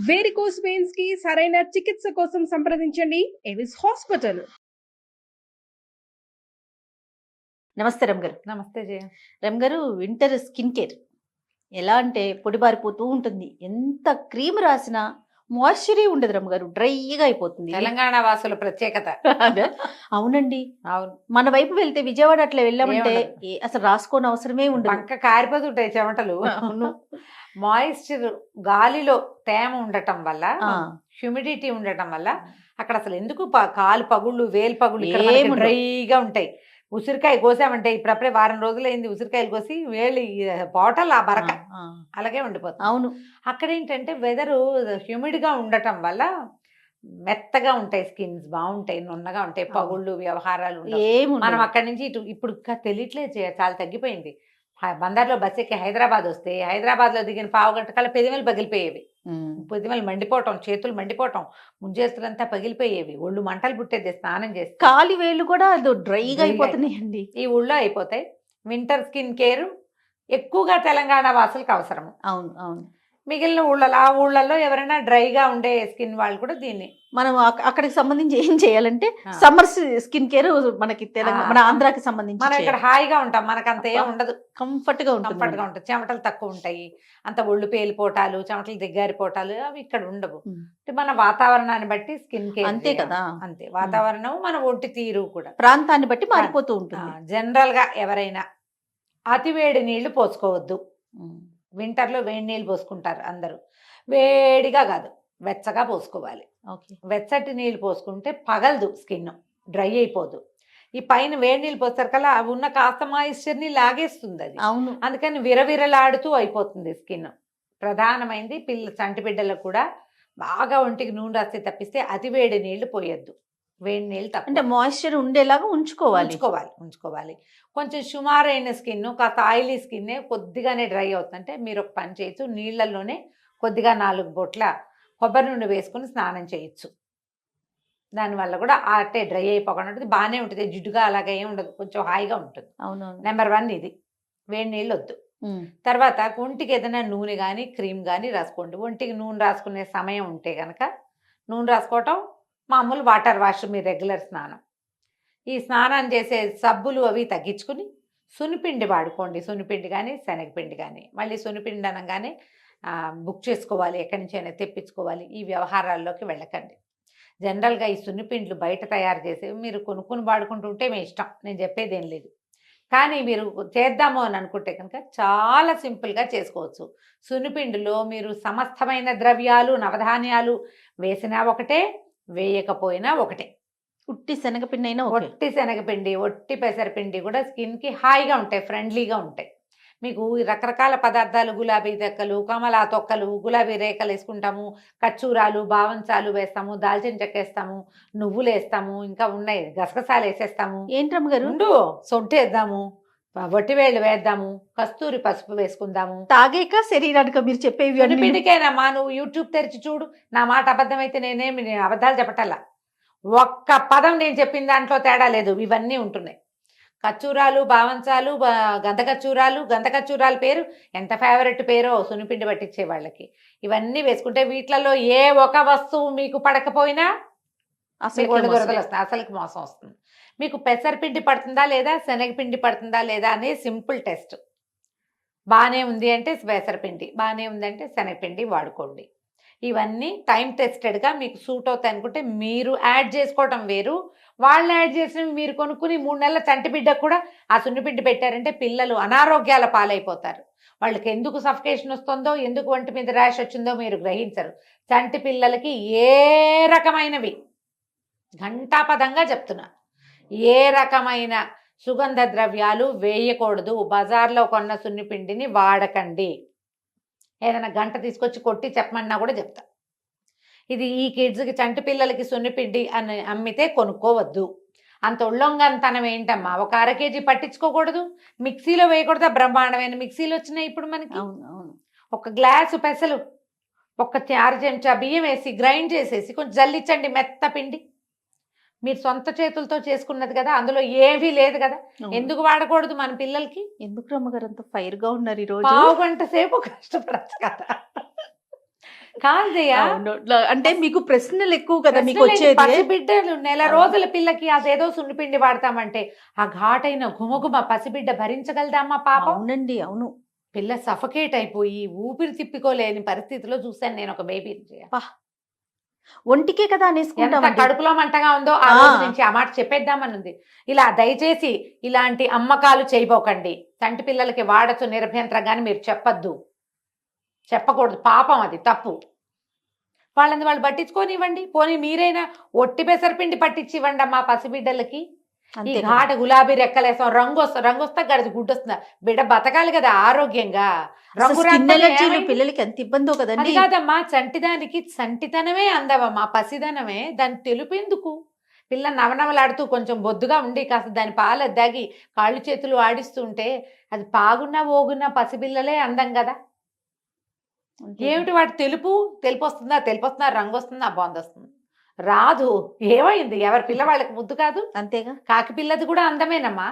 Varicose veins కి సరైన చికిత్స కోసం సంప్రదించండి ఎవిస్ హాస్పిటల్. నమస్తే రమ్ గారు. నమస్తే జయ. రమ్ గారు, వింటర్ స్కిన్ కేర్ ఎలా అంటే పొడిబారిపోతూ ఉంటుంది. ఎంత క్రీమ్ రాసినా మాయిశ్చరీ ఉండదు రమ్ గారు, డ్రైగా అయిపోతుంది. తెలంగాణ వాసుల ప్రత్యేకత. అదే అవునండి. అవును, మన వైపు వెళ్తే విజయవాడ అట్లా వెళ్ళామంటే అసలు రాసుకోని అవసరమే ఉండదు. పక్క కారిపోతుంటాయి చెమటలు. అవును. మాయిశ్చర్, గాలిలో తేమ ఉండటం వల్ల, హ్యూమిడిటీ ఉండటం వల్ల అక్కడ అసలు ఎందుకు కాలు పగుళ్ళు, వేలు పగుళ్ళు ఇక్కడ డ్రైగా ఉంటాయి. ఉసిరికాయ కోసామంటే ఇప్పుడప్పుడే వారం రోజులైంది ఉసిరికాయలు కోసి, వేళ్ళు బాటల్ ఆ బరక అలాగే ఉండిపోతుంది. అవును. అక్కడ ఏంటంటే వెదరు హ్యూమిడ్గా ఉండటం వల్ల మెత్తగా ఉంటాయి, స్కిన్స్ బాగుంటాయి, నున్నగా ఉంటాయి, పగుళ్ళు వ్యవహారాలు మనం అక్కడి నుంచి ఇటు ఇప్పుడు తెలియట్లేదు, చాలా తగ్గిపోయింది. బందర్లో బస్ ఎక్కి హైదరాబాద్ వస్తే హైదరాబాద్లో దిగిన పావుగంట కల్లా పెదిమలు పగిలిపోయేవి. పెదిమలు మండిపోవటం, చేతులు మండిపోవటం, ముంజేస్తులంతా పగిలిపోయేవి, ఒళ్ళు మంటలు పుట్టేది స్నానం చేస్తే. కాలి వేళ్ళు కూడా డ్రైగా అయిపోతున్నాయండి. ఈ ఊళ్ళో అయిపోతాయి. వింటర్ స్కిన్ కేర్ ఎక్కువగా తెలంగాణ వాసులకు అవసరము. అవును అవును. మిగిలిన ఊళ్ళలో, ఆ ఊళ్ళల్లో ఎవరైనా డ్రైగా ఉండే స్కిన్ వాళ్ళు కూడా దీన్ని మనం అక్కడికి సంబంధించి ఏం చేయాలంటే సమ్మర్ స్కిన్ కేర్ మనకి తెలంగాణ, మన ఆంధ్రాకి సంబంధించి మనం ఇక్కడ హాయిగా ఉంటాం, మనకు అంత ఏం ఉండదు, కంఫర్ట్ గా ఉంటుంది. చెమటలు తక్కువ ఉంటాయి, అంత ఒళ్ళు పేలిపోటాలు, చెమటలు దిగ్గారిపోటాలు అవి ఇక్కడ ఉండవు. మన వాతావరణాన్ని బట్టి స్కిన్ కేర్ అంతే కదా. అంతే, వాతావరణం మన ఒంటి తీరు కూడా ప్రాంతాన్ని బట్టి మారిపోతూ ఉంటుంది. జనరల్ గా ఎవరైనా అతివేడి నీళ్లు పోసుకోవద్దు. వింటర్లో వేడి నీళ్ళు పోసుకుంటారు అందరూ, వేడిగా కాదు, వెచ్చగా పోసుకోవాలి. వెచ్చటి నీళ్ళు పోసుకుంటే పగలదు, స్కిన్ డ్రై అయిపోదు. ఈ పైన వేడి నీళ్ళు పోస్తారు కల్లా అవి ఉన్న కాస్త మాయిశ్చర్ని లాగేస్తుంది అది. అవును, అందుకని విరవిరలాడుతూ అయిపోతుంది స్కిన్. ప్రధానమైంది చంటి బిడ్డలకు కూడా బాగా ఒంటికి నూనె రాస్తే తప్పిస్తే అతి వేడి నీళ్లు పోయొద్దు. వేడి నీళ్ళు అంటే మాయిశ్చర్ ఉండేలాగా ఉంచుకోవాలి. కొంచెం సుమారైన స్కిన్, కాస్త ఆయిలీ స్కిన్ కొద్దిగానే డ్రై అవుతుందంటే మీరు ఒక పని చేయొచ్చు, నీళ్ళల్లోనే కొద్దిగా 4 బొట్ల కొబ్బరి నూనె వేసుకుని స్నానం చేయొచ్చు. దానివల్ల కూడా అట్టే డ్రై అయిపోకుండా ఉంటుంది, బాగానే ఉంటుంది, జిడ్డుగా అలాగే ఏమి ఉండదు, కొంచెం హాయిగా ఉంటుంది. అవును. నెంబర్ 1 ఇది, వేడి నీళ్ళు వద్దు. తర్వాత ఒంటికి ఏదైనా నూనె కానీ క్రీమ్ కానీ రాసుకోండి. ఒంటికి నూనె రాసుకునే సమయం ఉంటే కనుక నూనె రాసుకోవటం, మామూలు వాటర్ వాష్, మీ రెగ్యులర్ స్నానం. ఈ స్నానం చేసే సబ్బులు అవి తగ్గించుకుని సున్నిపిండి వాడుకోండి. సున్నిపిండి కానీ శనగపిండి కానీ. మళ్ళీ సున్నిపిండి అనగానే బుక్ చేసుకోవాలి, ఎక్కడి నుంచి అయినా తెప్పించుకోవాలి. ఈ వ్యవహారాల్లోకి వెళ్ళకండి. జనరల్గా ఈ సున్నిపిండ్లు బయట తయారు చేసేవి మీరు కొనుక్కుని వాడుకుంటుంటే మీ ఇష్టం, నేను చెప్పేది ఏం లేదు. కానీ మీరు చేద్దాము అని అనుకుంటే కనుక చాలా సింపుల్గా చేసుకోవచ్చు. సున్నిపిండిలో మీరు సమస్తమైన ద్రవ్యాలు, నవధాన్యాలు వేసినా ఒకటే, వేయకపోయినా ఒకటే. ఉట్టి శనగపిండి అయినా, ఒట్టి శనగపిండి, ఒట్టి పెసరపిండి కూడా స్కిన్కి హాయిగా ఉంటాయి, ఫ్రెండ్లీగా ఉంటాయి. మీకు రకరకాల పదార్థాలు, గులాబీ దక్కలు, కమలా తొక్కలు, గులాబీ రేఖలు వేసుకుంటాము, కచ్చూరాలు, బావంచాలు వేస్తాము, దాల్చిన చెక్క వేస్తాము, నువ్వులు వేస్తాము, ఇంకా ఉన్నాయి గసగసాలు వేసేస్తాము. ఏంట్రమ్మ గారు, సొంటి వేద్దాము, వట్టివేళ్ళు వేద్దాము, కస్తూరి పసుపు వేసుకుందాము. తాగేక శరీరానికి మీరు చెప్పేవి పిండికేనమ్మా, నువ్వు యూట్యూబ్ తెరిచి చూడు. నా మాట అబద్ధం అయితే నేనేమి అబద్ధాలు చెప్పటల్లా, ఒక్క పదం నేను చెప్పిన దాంట్లో తేడా లేదు, ఇవన్నీ ఉంటున్నాయి. కచ్చూరాలు, బావంచాలు, గంధకచ్చూరాలు పేరు ఎంత ఫేవరెట్ పేరో సున్నిపిండి పట్టించే వాళ్ళకి. ఇవన్నీ వేసుకుంటే వీటిలలో ఏ ఒక వస్తువు మీకు పడకపోయినా అసలు దురదలు వస్తాయి, అసలుకి మోసం వస్తుంది. మీకు పెసరపిండి పడుతుందా లేదా, శనగపిండి పడుతుందా లేదా అనే సింపుల్ టెస్ట్. బాగానే ఉంది అంటే పెసరపిండి, బాగానే ఉంది అంటే శనగపిండి వాడుకోండి. ఇవన్నీ టైం టెస్టెడ్గా మీకు సూట్ అవుతాయి అనుకుంటే మీరు యాడ్ చేసుకోవటం వేరు. వాళ్ళు యాడ్ చేసినవి మీరు కొనుక్కుని 3 నెలల చంటి బిడ్డకు కూడా ఆ సున్నిపిండి పెట్టారంటే పిల్లలు అనారోగ్యాల పాలైపోతారు. వాళ్ళకి ఎందుకు సఫికేషన్ వస్తుందో, ఎందుకు ఒంటి మీద ర్యాష్ వచ్చిందో మీరు గ్రహించరు. చంటి పిల్లలకి ఏ రకమైనవి, ఘంటాపదంగా చెప్తున్నా, ఏ రకమైన సుగంధ ద్రవ్యాలు వేయకూడదు. బజార్లో కొన్న సున్నిపిండిని వాడకండి. ఏదైనా గంట తీసుకొచ్చి కొట్టి చెప్పమన్నా కూడా చెప్తా. ఇది ఈ కిడ్స్కి, చంటి పిల్లలకి సున్నిపిండి అని అమ్మితే కొనుక్కోవద్దు. అంత ఉళ్ళొంగంతనం ఏంటమ్మా, ఒక 1/2 కేజీ పట్టించుకోకూడదు, మిక్సీలో వేయకూడదు. బ్రహ్మాండమైన మిక్సీలు వచ్చినాయి ఇప్పుడు మనకి. ఒక గ్లాసు పెసలు, ఒక 6 చెంచా బియ్యం వేసి గ్రైండ్ చేసేసి కొంచెం జల్లించండి, మెత్త పిండి. మీరు సొంత చేతులతో చేసుకున్నది కదా, అందులో ఏమీ లేదు కదా, ఎందుకు వాడకూడదు మన పిల్లలకి? ఎందుకు రమ్మగారు అంత ఫైర్గా ఉన్నారు ఈరోజు? పావు గంట సేపు కష్టపడచ్చు కదా. కాదు జయ. అవును. అంటే మీకు ప్రశ్నలు ఎక్కువ కదా మీకు ప్రశ్నలేంటి? వచ్చేది. పసిబిడ్డలు నెల అవును. రోజుల పిల్లకి అదేదో సున్నిపిండి వాడతామంటే ఆ ఘాటైన గుమగుమ పసిబిడ్డ భరించగలదమ్మా పాపం? అవునండి, అవును. పిల్ల సఫకేట్ అయిపోయి ఊపిరి తిప్పుకోలేని పరిస్థితిలో చూశాను నేను ఒక బేబీని జయ. ఒంటికే కదా ఎంత అనేసుకుంటామండి. కడుపులో మంటగా ఉందో ఆ ఆ. రోజు నుంచి ఆ మాట చెప్పేద్దామని ఉంది. ఇలా దయచేసి ఇలాంటి అమ్మకాలు చేయబోకండి. చంటి పిల్లలకి వాడచ్చు నిరభ్యంతరంగాని మీరు చెప్పద్దు, చెప్పకూడదు. పాపం, అది తప్పు. వాళ్ళని వాళ్ళు పట్టించుకోనివ్వండి. పోనీ మీరైనా ఒట్టి పెసరపిండి పట్టించి ఇవ్వండి అమ్మా పసిబిడ్డలకి. ఈ అంతే కదా. ఘాట గులాబీ రెక్కలేసాం, రంగు వస్తా గడిది గుడ్డు వస్తుందా? బిడ్డ బతకాలి కదా ఆరోగ్యంగా. రంగు స్కిన్ రాకపోతే ఎలర్జీలు ఏమైంది? పిల్లలకి ఎంత ఇబ్బందో అది కదండి. కాదమ్మా, చంటిదానికి చంటితనమే అందవమ్మా, పసిదనమే. దాన్ని తెలుపేందుకు? పిల్ల నవనవలాడుతూ కొంచెం బొద్దుగా ఉండి కాస్త దాని పాలు దాగి కాళ్ళు చేతులు ఆడిస్తుంటే అది పాగున్నా ఓగున్నా పసిపిల్లలే అందం కదా. అంతే ఏమిటి వాటి తెలుపు వస్తుందా? తెలుపు వస్తుందా? రంగు వస్తుందా? బాగుంది వస్తుంది రాదు. ఏమైంది? ఎవరి పిల్ల వాళ్ళకి ముద్దు కాదు? అంతేగా. కాకి పిల్లది కూడా అందమేనమ్మా.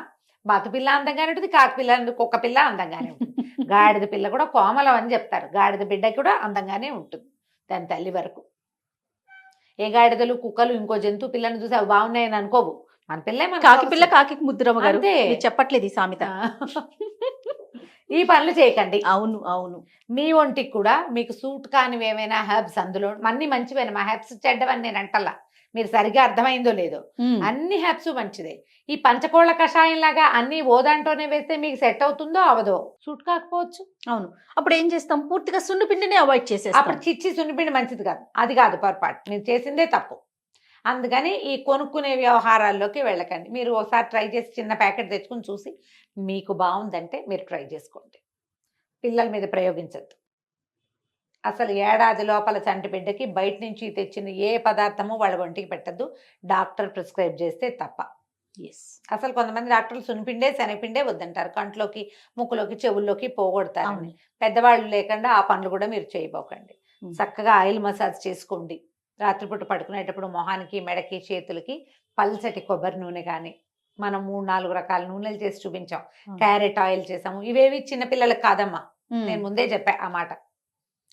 బాతు పిల్ల అందంగానే ఉంటుంది, కాకి పిల్ల కుక్క పిల్ల అందంగానే ఉంటుంది. గాడిద పిల్ల కూడా కోమలం అని చెప్తారు. గాడిద బిడ్డ కూడా అందంగానే ఉంటుంది దాని తల్లి వరకు. ఏ గాడిదలు కుక్కలు ఇంకో జంతువు పిల్లని చూసి అవి బాగున్నాయని అనుకోవు. మన పిల్లే మన కాకి పిల్ల కాకి ముద్దురమ్మ గారు. అంతే. మీరు చెప్పట్లేదు ఈ సామెత. ఈ పనులు చేయకండి. అవును, అవును. మీ ఒంటికి కూడా మీకు సూట్ కానివి ఏమైనా హెర్బ్స్, అందులో అన్ని మంచివేనా? మా హెర్బ్స్ చెడ్డవని నేను అంటల్లా, మీరు సరిగా అర్థమైందో లేదో. అన్ని హెర్బ్స్ మంచిదే. ఈ పంచకోళ్ళ కషాయం లాగా అన్ని ఓదాంటోనే వేస్తే మీకు సెట్ అవుతుందో అవదో సూట్ కాకపోవచ్చు. అవును. అప్పుడు ఏం చేస్తాం? పూర్తిగా సున్నిపిండిని అవాయిడ్ చేసేస్తాం. అప్పుడు చిచ్చి సున్నిపిండి మంచిది కాదు. అది కాదు పొరపాటు, మీరు చేసిందే తప్పు. అందుకని ఈ కొనుక్కునే వ్యవహారాల్లోకి వెళ్ళకండి. మీరు ఒకసారి ట్రై చేసి చిన్న ప్యాకెట్ తెచ్చుకుని చూసి మీకు బాగుందంటే మీరు ట్రై చేసుకోండి. పిల్లల మీద ప్రయోగించద్దు. అసలు ఏడాది లోపల చంటి బిడ్డకి బయట నుంచి తెచ్చిన ఏ పదార్థము వాళ్ళ ఒంటికి పెట్టద్దు, డాక్టర్ ప్రిస్క్రైబ్ చేస్తే తప్ప. అసలు కొంతమంది డాక్టర్లు సున్నిపిండే శనగపిండే వద్దంటారు, కంట్లోకి ముక్కులోకి చెవుల్లోకి పోగొడతారు. పెద్దవాళ్ళు లేకుండా ఆ పనులు కూడా మీరు చేయబోకండి. చక్కగా ఆయిల్ మసాజ్ చేసుకోండి. రాత్రిపూట పడుకునేటప్పుడు మొహానికి, మెడకి, చేతులకి పల్చటి కొబ్బరి నూనె కానీ, మనం 3-4 రకాల నూనెలు చేసి చూపించాం. క్యారెట్ ఆయిల్ చేసాము. ఇవేవి చిన్నపిల్లలకు కాదమ్మా, నేను ముందే చెప్పా ఆ మాట.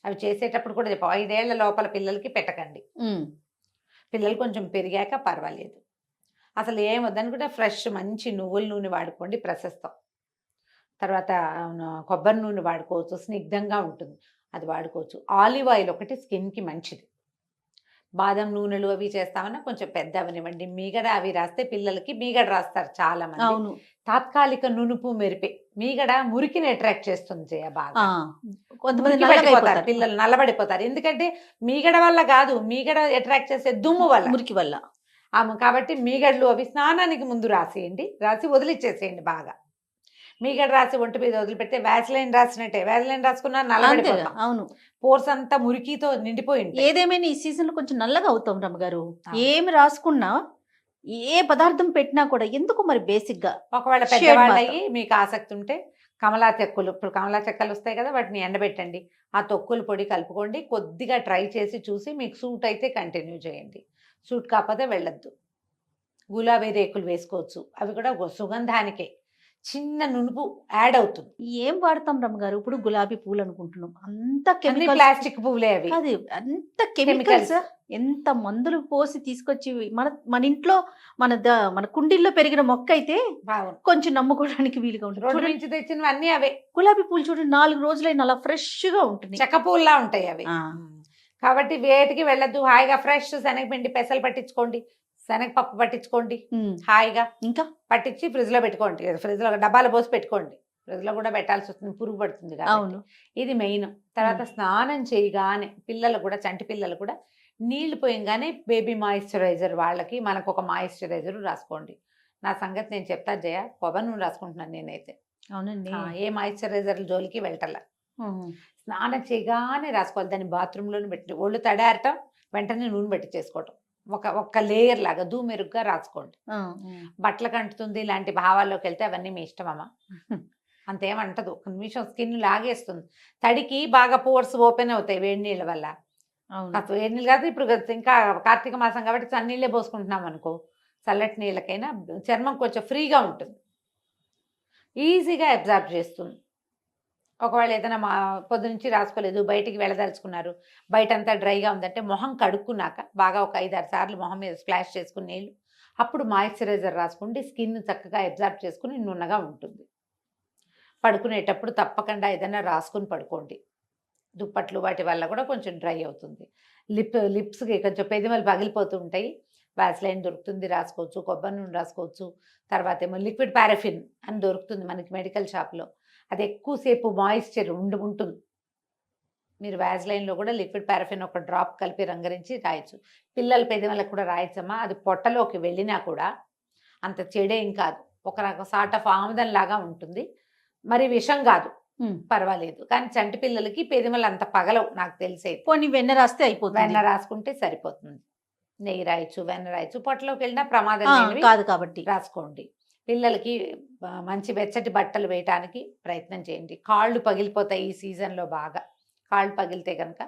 అవి చేసేటప్పుడు కూడా చెప్పాం, 5 ఏళ్ల లోపల పిల్లలకి పెట్టకండి. పిల్లలు కొంచెం పెరిగాక పర్వాలేదు. అసలు ఏం వద్దనుకుంటే ఫ్రెష్ మంచి నువ్వుల నూనె వాడుకోండి, ప్రశస్తం. తర్వాత కొబ్బరి నూనె వాడుకోవచ్చు, స్నిగ్ధంగా ఉంటుంది, అది వాడుకోవచ్చు. ఆలివ్ ఆయిల్ ఒకటి స్కిన్కి మంచిది. బాదం నూనెలు అవి చేస్తామన్నా కొంచెం పెద్ద అవనివ్వండి. మీగడ అవి రాస్తే పిల్లలకి మీగడ రాస్తారు చాలా మంది. తాత్కాలిక నునుపు మెరిపే మీగడ మురికిని అట్రాక్ట్ చేస్తుంది జయ బాగా. కొంతమంది పిల్లలు నల్లబడిపోతారు. ఎందుకంటే మీగడ వల్ల కాదు, మీగడ అట్రాక్ట్ చేసే దుమ్ము వల్ల, మురికి వల్ల. కాబట్టి మీగడలు అవి స్నానానికి ముందు రాసేయండి, రాసి వదిలిచ్చేసేయండి బాగా. మీగడ రాసి ఒంటి మీద వదిలిపెడితే వ్యాస్లైన్ రాసినట్టే. వ్యాస్లైన్ రాసుకున్నా నల్లబడిపోతాం. అవును, పోర్స్ అంతా మురికితో నిండిపోయింది. ఏదేమైనా ఈ సీజన్ లో కొంచెం నల్లగా అవుతాం రమ్మగారు. ఏమి రాసుకున్నా, ఏ పదార్థం పెట్టినా కూడా ఎందుకు మరి బేసిక్ గా. ఒకవేళ పెద్దవాళ్ళకి మీకు ఆసక్తి ఉంటే కమలా చెక్కులు, ఇప్పుడు కమలా చెక్కలు వస్తాయి కదా, వాటిని ఎండబెట్టండి. ఆ తొక్కుల పొడి కలుపుకోండి. కొద్దిగా ట్రై చేసి చూసి మీకు సూట్ అయితే కంటిన్యూ చేయండి, సూట్ కాకపోతే వెళ్ళొద్దు. గులాబీ రేకులు వేసుకోవచ్చు, అవి కూడా సుగంధానికే, చిన్న నునుపు యాడ్ అవుతుంది. ఏం వాడతాం రమ్మగారు? ఇప్పుడు గులాబీ పూలు అనుకుంటున్నాం, అంత ప్లాస్టిక్ పువ్వులే అవి. అది అంత కెమికల్స్, ఎంత మందులు పోసి తీసుకొచ్చి మన ఇంట్లో మన కుండీల్లో పెరిగిన మొక్క అయితే కొంచెం నమ్ముకోవడానికి వీలుగా ఉంటుంది. రోడ్డు నుంచి తెచ్చినవి అన్ని అవే. గులాబీ పూలు చూడండి, 4 రోజులైనా అలా ఫ్రెష్ గా ఉంటుంది, చెక్క పూల్లా ఉంటాయి అవి. కాబట్టి వేటికి వెళ్ళద్దు. హాయిగా ఫ్రెష్ శనగపిండి పెసలు పట్టించుకోండి, శనగపప్పు పట్టించుకోండి హాయిగా, ఇంకా పట్టించి ఫ్రిడ్జ్ లో పెట్టుకోండి. ఫ్రిడ్జ్ లో డబ్బాలు పోసి పెట్టుకోండి, ఫ్రిడ్జ్ లో కూడా పెట్టాల్సి వస్తుంది, పురుగు పడుతుంది కాబట్టి. ఇది మెయిన్. తర్వాత స్నానం చేయగానే పిల్లలు కూడా, చంటి పిల్లలు కూడా నీళ్లు పోయంగానే బేబీ మాయిశ్చరైజర్, వాళ్ళకి మనకు ఒక మాయిశ్చరైజర్ రాసుకోండి. నా సంగతి నేను చెప్తా జయ, కొబ్బరి నూనె రాసుకుంటున్నాను నేనైతే. అవునండి, ఏ మాయిశ్చరైజర్ జోలికి వెళ్ళటల్లా. స్నానం చేయగానే రాసుకోవాలి. దాన్ని బాత్రూంలోనే పెట్టి ఒళ్ళు తడారటం, వెంటనే నూనె పెట్టి చేసుకోవటం, ఒక్క లేయర్ లాగా దూమెరుగ్గా రాసుకోండి. బట్టలకు అంటుతుంది ఇలాంటి భావాల్లోకి వెళ్తే అవన్నీ మీ ఇష్టమమ్మా, అంతేమంటదు. ఒక నిమిషం స్కిన్ లాగేస్తుంది. తడికి బాగా పోర్స్ ఓపెన్ అవుతాయి వేడి నీళ్ళ వల్ల. వేడి నీళ్ళు కాదు, ఇప్పుడు ఇంకా కార్తీక మాసం కాబట్టి చన్నీళ్ళే పోసుకుంటున్నాం అనుకో, చల్లటి నీళ్ళకైనా చర్మం కొంచెం ఫ్రీగా ఉంటుంది, ఈజీగా అబ్జార్బ్ చేస్తుంది. ఒకవేళ ఏదైనా పొద్దునుంచి రాసుకోలేదు, బయటికి వెళ్ళదలుచుకున్నారు, బయట అంతా డ్రైగా ఉందంటే మొహం కడుక్కున్నాక బాగా ఒక 5-6 సార్లు మొహం మీద స్ప్లాష్ చేసుకుని నీళ్ళు, అప్పుడు మాయిశ్చరైజర్ రాసుకుంటే స్కిన్ చక్కగా అబ్జర్వ్ చేసుకుని నున్నగా ఉంటుంది. పడుకునేటప్పుడు తప్పకుండా ఏదైనా రాసుకుని పడుకోండి. దుప్పట్లు వాటి వల్ల కూడా కొంచెం డ్రై అవుతుంది. లిప్స్కి కొంచెం పెదిమలు పగిలిపోతూ ఉంటాయి, వ్యాస్లైన్ దొరుకుతుంది రాసుకోవచ్చు, కొబ్బరి నూనె రాసుకోవచ్చు. తర్వాత ఏమో లిక్విడ్ పారాఫిన్ అని దొరుకుతుంది మనకి మెడికల్ షాప్లో, అది ఎక్కువసేపు మాయిశ్చర్ ఉంటుంది. మీరు వ్యాజ్లైన్లో కూడా లిక్విడ్ పారాఫిన్ ఒక డ్రాప్ కలిపి రంగరించి రాయొచ్చు. పిల్లల పెదవులకు కూడా రాయచ్చమ్మా. అది పొట్టలోకి వెళ్ళినా కూడా అంత చెడేం కాదు, ఒక రకం సార్ట్ ఆఫ్ ఆముదం లాగా ఉంటుంది, మరి విషం కాదు, పర్వాలేదు. కానీ చంటి పిల్లలకి పెదవులు అంత పగలవు నాకు తెలిసే. పోనీ వెన్న రాస్తే అయిపోతుంది, వెన్న రాసుకుంటే సరిపోతుంది. నెయ్యి రాయొచ్చు, వెన్న రాయొచ్చు, పొట్టలోకి వెళ్ళినా ప్రమాదం లేనివి కాదు కాబట్టి రాసుకోండి. పిల్లలకి మంచి వెచ్చటి బట్టలు వేయటానికి ప్రయత్నం చేయండి. కాళ్ళు పగిలిపోతాయి ఈ సీజన్లో బాగా. కాళ్ళు పగిలితే కనుక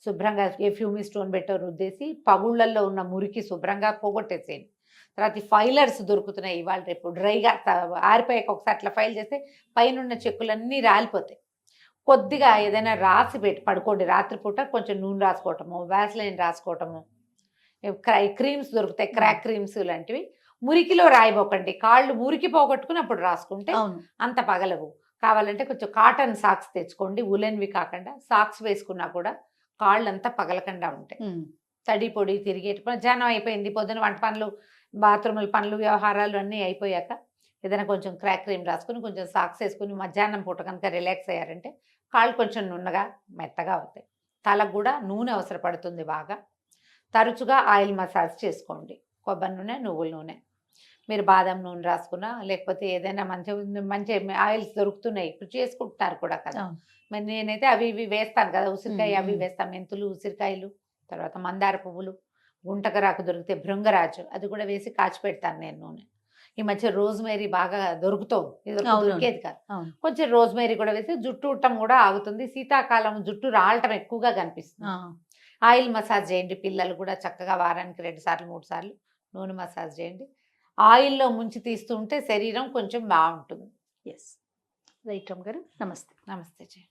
శుభ్రంగా ఫ్యూమి స్టోన్ పెట్టో రుద్దేసి పగుళ్ళల్లో ఉన్న మురికి శుభ్రంగా పోగొట్టేసేయండి. తర్వాత ఈ ఫైలర్స్ దొరుకుతున్నాయి ఇవాళ రేపు, డ్రైగా ఆరిపోయాక ఒకసారి అట్లా ఫైల్ చేస్తే పైన చెక్కులన్నీ రాలిపోతాయి. కొద్దిగా ఏదైనా రాసి పెట్టి పడుకోండి. రాత్రిపూట కొంచెం నూనె రాసుకోవటము, వ్యాస్లైన్ రాసుకోవటము, క్రీమ్స్ దొరుకుతాయి, క్రాక్ క్రీమ్స్ లాంటివి. మురికిలో రాయిపోకండి, కాళ్ళు మురికి పోగొట్టుకుని అప్పుడు రాసుకుంటే అంత పగలవు. కావాలంటే కొంచెం కాటన్ సాక్స్ తెచ్చుకోండి, ఉలెన్వి కాకుండా. సాక్స్ వేసుకున్నా కూడా కాళ్ళు అంతా పగలకుండా ఉంటాయి. తడి పొడి తిరిగేటి మధ్యాహ్నం అయిపోయింది, పొద్దున వంట పనులు, బాత్రూముల పనులు, వ్యవహారాలు అన్నీ అయిపోయాక ఏదైనా కొంచెం క్రాక్ క్రీమ్ రాసుకుని కొంచెం సాక్స్ వేసుకుని మధ్యాహ్నం పూట కనుక రిలాక్స్ అయ్యారంటే కాళ్ళు కొంచెం నున్నగా మెత్తగా అవుతాయి. తలకు కూడా నూనె అవసరపడుతుంది బాగా. తరచుగా ఆయిల్ మసాజ్ చేసుకోండి, కొబ్బరి నూనె, నువ్వుల నూనె. మీరు బాదం నూనె రాసుకున్నా, లేకపోతే ఏదైనా మంచి మంచి ఆయిల్స్ దొరుకుతున్నాయి ఇప్పుడు, చేసుకుంటున్నారు కూడా కదా. మరి నేనైతే అవి ఇవి వేస్తాను కదా, ఉసిరికాయ అవి వేస్తాను, మెంతులు, ఉసిరికాయలు, తర్వాత మందార పువ్వులు, గుంటకరాకు దొరికితే భృంగరాజు అది కూడా వేసి కాచి పెడతాను నేను నూనె. ఈ మధ్య రోజ్మేరీ బాగా దొరుకుతుంది, ఇది దొరికేది కాదు. కొంచెం రోజ్మేరీ కూడా వేసి జుట్టు ఉట్టం కూడా ఆగుతుంది. శీతాకాలం జుట్టు రాలటం ఎక్కువగా కనిపిస్తుంది. ఆయిల్ మసాజ్ చేయండి. పిల్లలు కూడా చక్కగా వారానికి 2 సార్లు 3 సార్లు నూనె మసాజ్ చేయండి. ఆయిల్లో ముంచి తీస్తుంటే శరీరం కొంచెం బాగుంటుంది. ఎస్ రైట్ రమ్మ గారు, నమస్తే. నమస్తే జీ.